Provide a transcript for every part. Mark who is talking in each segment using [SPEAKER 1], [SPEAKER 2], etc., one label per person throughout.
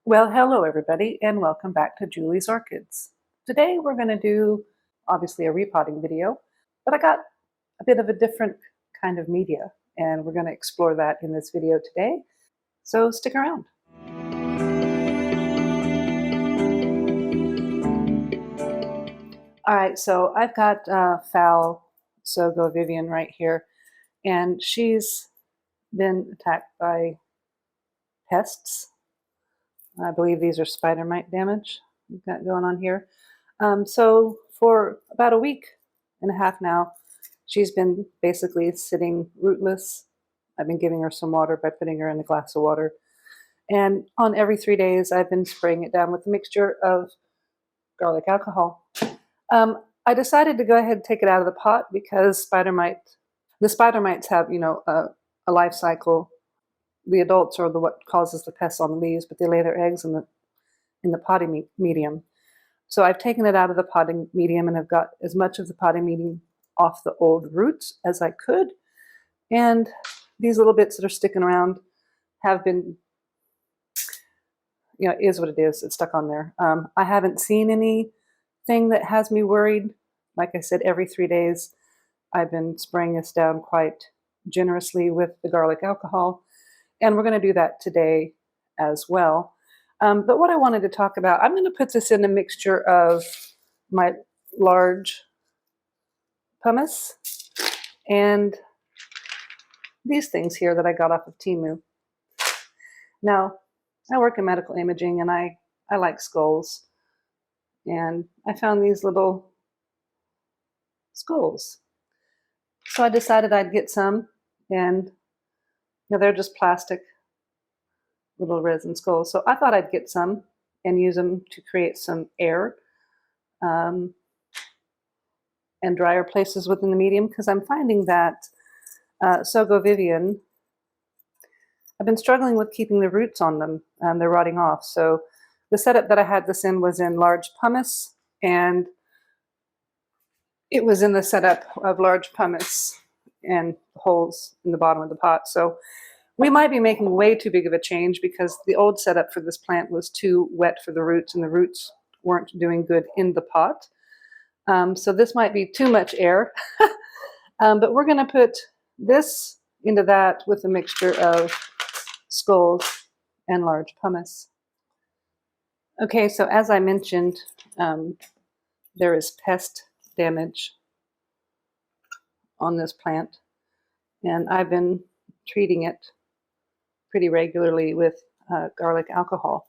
[SPEAKER 1] Well, hello everybody, and welcome back to Julie's Orchids. Today we're going to do, obviously, a repotting video, but I got a bit of a different kind of media, and we're going to explore that in this video today, so stick around. All right, so I've got Fowl Sogo Vivian right here, and she's been attacked by pests. I believe these are spider mite damage we've got going on here. So for about a week and a half now, she's been basically sitting rootless. I've been giving her some water by putting her in a glass of water. And on every 3 days, I've been spraying it down with a mixture of garlic alcohol. I decided to go ahead and take it out of the pot because the spider mites have, a life cycle. The adults are what causes the pests on the leaves, but they lay their eggs in the potting medium. So I've taken it out of the potting medium and I've got as much of the potting medium off the old roots as I could. And these little bits that are sticking around have been, it is what it is. It's stuck on there. I haven't seen anything that has me worried. Like I said, every 3 days, I've been spraying this down quite generously with the garlic alcohol. And we're going to do that today as well. But what I wanted to talk about, I'm going to put this in a mixture of my large pumice and these things here that I got off of Temu. Now, I work in medical imaging and I like skulls. And I found these little skulls. So I decided I'd get some, and they're just plastic little resin skulls. So I thought I'd get some and use them to create some air and drier places within the medium, because I'm finding that Sogo Vivian, I've been struggling with keeping the roots on them. They're rotting off. So the setup that I had this in was in large pumice, and it was in the setup of large pumice and holes in the bottom of the pot. So we might be making way too big of a change because the old setup for this plant was too wet for the roots, and the roots weren't doing good in the pot. So this might be too much air. But we're going to put this into that with a mixture of skulls and large pumice. Okay, so as I mentioned, there is pest damage on this plant, and I've been treating it pretty regularly with garlic alcohol.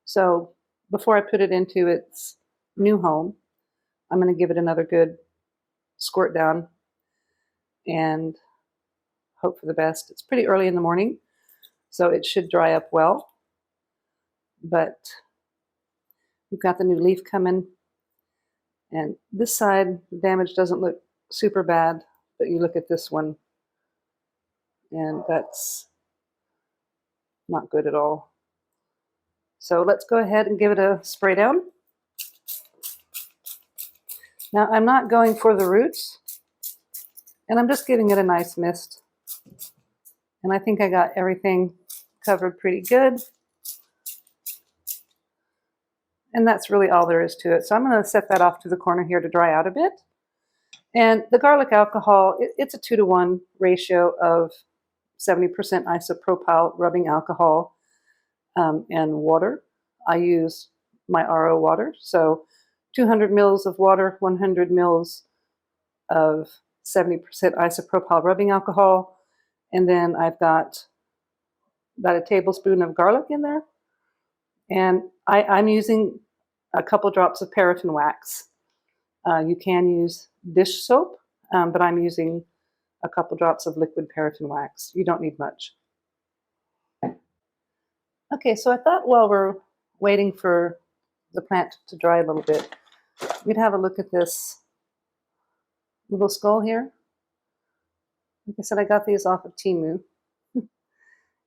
[SPEAKER 1] So before I put it into its new home, I'm going to give it another good squirt down and hope for the best. It's pretty early in the morning, so it should dry up well. But we've got the new leaf coming, and this side, the damage doesn't look super bad, but you look at this one, and that's not good at all. So let's go ahead and give it a spray down. Now I'm not going for the roots, and I'm just giving it a nice mist. And I think I got everything covered pretty good. And that's really all there is to it. So I'm going to set that off to the corner here to dry out a bit. And the garlic alcohol, it's a 2-to-1 ratio of 70% isopropyl rubbing alcohol and water. I use my RO water. So 200 mils of water, 100 mils of 70% isopropyl rubbing alcohol. And then I've got about a tablespoon of garlic in there. And I'm using a couple drops of paraffin wax. You can use dish soap, but I'm using a couple drops of liquid paraffin wax. You don't need much. Okay, so I thought while we're waiting for the plant to dry a little bit, we'd have a look at this little skull here. Like I said, I got these off of Temu.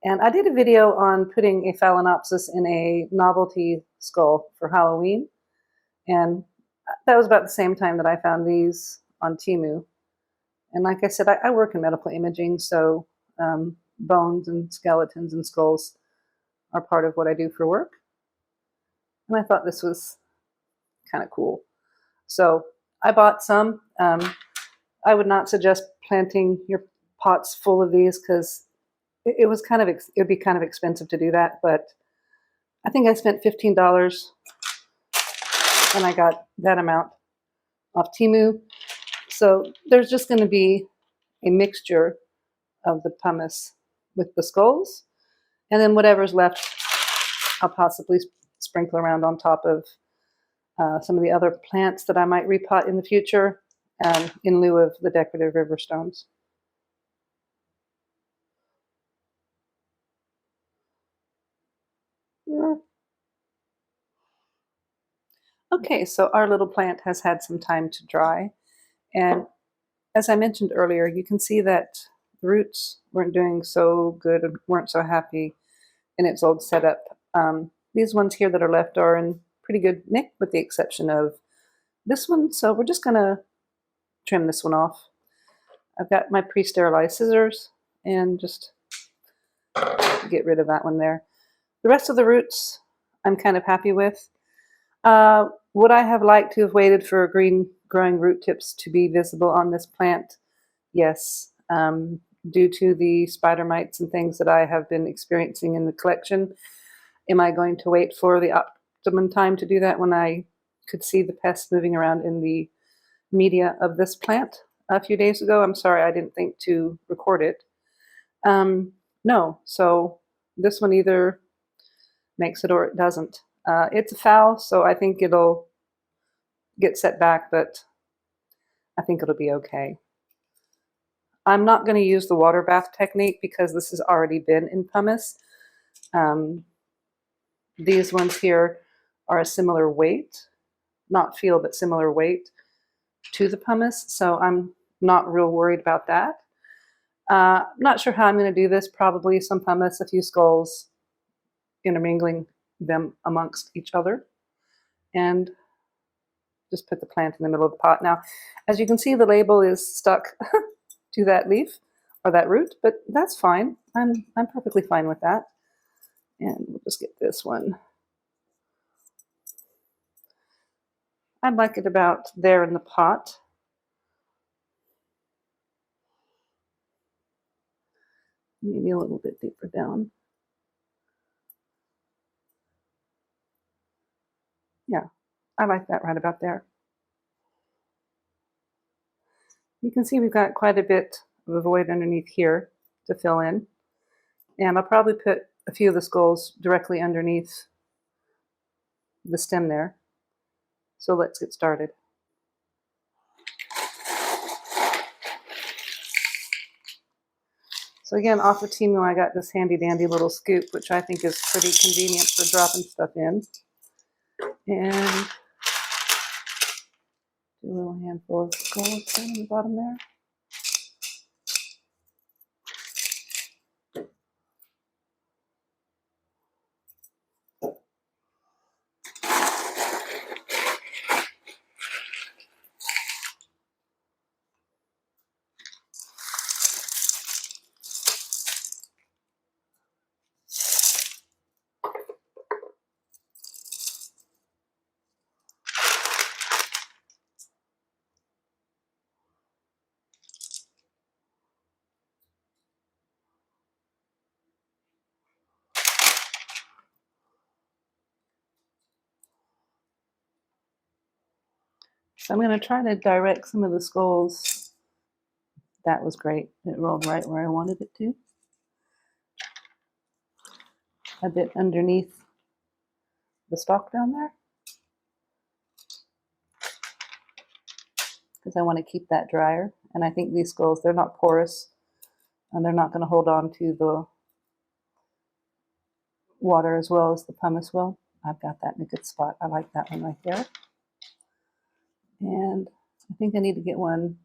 [SPEAKER 1] And I did a video on putting a Phalaenopsis in a novelty skull for Halloween. And that was about the same time that I found these on Temu. And like I said, I work in medical imaging, so bones and skeletons and skulls are part of what I do for work. And I thought this was kind of cool. So I bought some. I would not suggest planting your pots full of these because it was kind of, it would be kind of expensive to do that. But I think I spent $15 and I got that amount off Temu. So there's just going to be a mixture of the pumice with the skulls, and then whatever's left, I'll possibly sprinkle around on top of some of the other plants that I might repot in the future in lieu of the decorative river stones. Okay, so our little plant has had some time to dry, and as I mentioned earlier, you can see that the roots weren't doing so good and weren't so happy in its old setup. These ones here that are left are in pretty good nick, with the exception of this one. So we're just going to trim this one off. I've got my pre-sterilized scissors and just get rid of that one there. The rest of the roots I'm kind of happy with. Would I have liked to have waited for green growing root tips to be visible on this plant? Yes. Due to the spider mites and things that I have been experiencing in the collection, am I going to wait for the optimum time to do that when I could see the pests moving around in the media of this plant a few days ago? I'm sorry, I didn't think to record it. No, so this one either makes it or it doesn't. It's a foul, so I think it'll get set back, but I think it'll be okay. I'm not going to use the water bath technique because this has already been in pumice. These ones here are a similar weight, not feel, but similar weight to the pumice, so I'm not real worried about that. I'm not sure how I'm going to do this. Probably some pumice, a few skulls, intermingling them amongst each other, and just put the plant in the middle of the pot. Now, as you can see, the label is stuck to that leaf or that root, but that's fine. I'm perfectly fine with that. And we'll just get this one. I'd like it about there in the pot. Maybe a little bit deeper down. Yeah, I like that right about there. You can see we've got quite a bit of a void underneath here to fill in. And I'll probably put a few of the skulls directly underneath the stem there. So let's get started. So again, off of Temu, I got this handy dandy little scoop, which I think is pretty convenient for dropping stuff in. And do a little handful of skulls down the bottom there. So I'm going to try to direct some of the skulls. That was great. It rolled right where I wanted it to. A bit underneath the stalk down there, because I want to keep that drier. And I think these skulls, they're not porous, and they're not going to hold on to the water as well as the pumice will. I've got that in a good spot. I like that one right there. And I think I need to get one,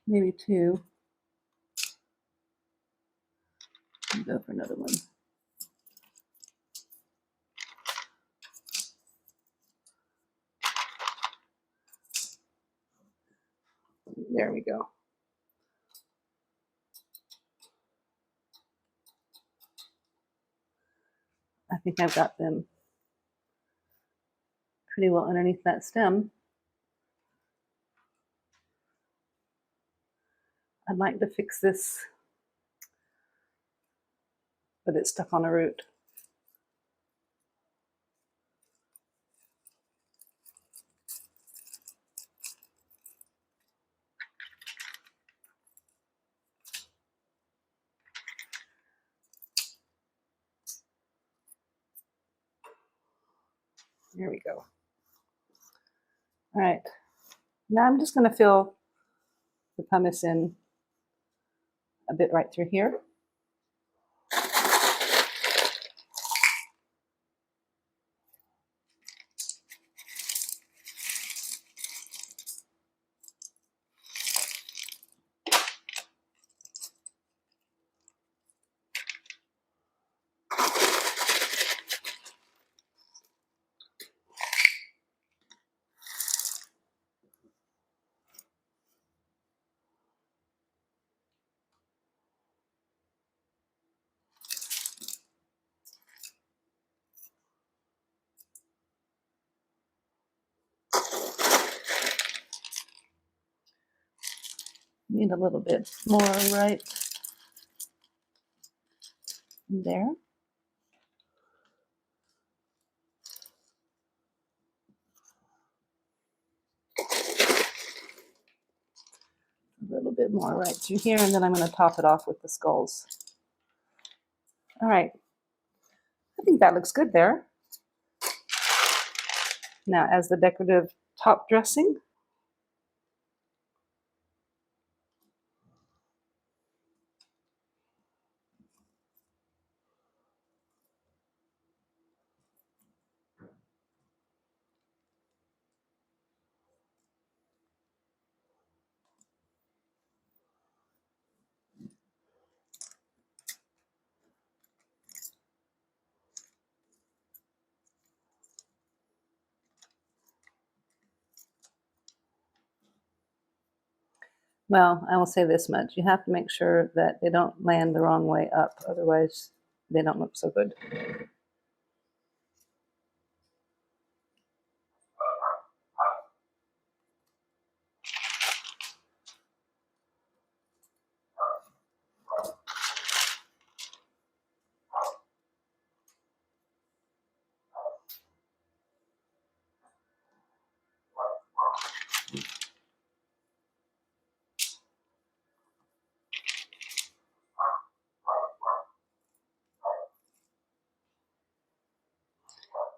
[SPEAKER 1] maybe two. I'll go for another one. There we go. think I've got them pretty well underneath that stem. I'd like to fix this, but it's stuck on a root. There we go. All right, now I'm just going to fill the pumice in a bit right through here. Need a little bit more right there. A little bit more right through here, and then I'm going to top it off with the skulls. All right, I think that looks good there. Now, as the decorative top dressing, well, I will say this much. You have to make sure that they don't land the wrong way up, otherwise they don't look so good.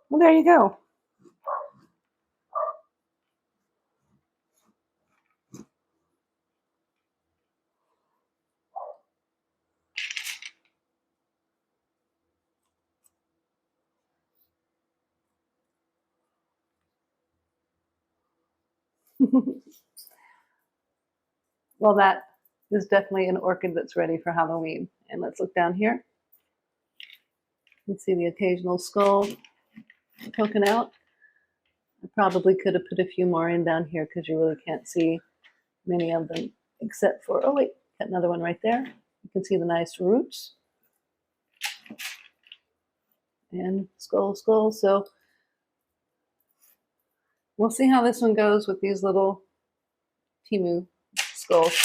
[SPEAKER 1] Well, there you go. Well, that is definitely an orchid that's ready for Halloween. And let's look down here. You can see the occasional skull poking out. I probably could have put a few more in down here because you really can't see many of them, except for, oh wait, got another one right there. You can see the nice roots. And skull, skull. So we'll see how this one goes with these little Timu skulls.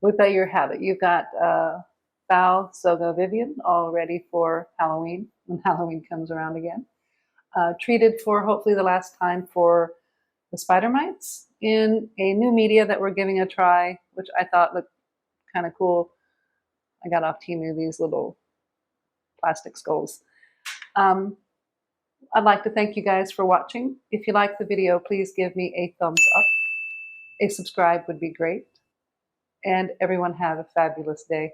[SPEAKER 1] With that, you have it. You've got Bao Sogo Vivian all ready for Halloween, when Halloween comes around again. Treated for hopefully the last time for the spider mites in a new media that we're giving a try, which I thought looked kind of cool. I got off Temu these little plastic skulls. I'd like to thank you guys for watching. If you like the video, please give me a thumbs up. A subscribe would be great. And everyone have a fabulous day.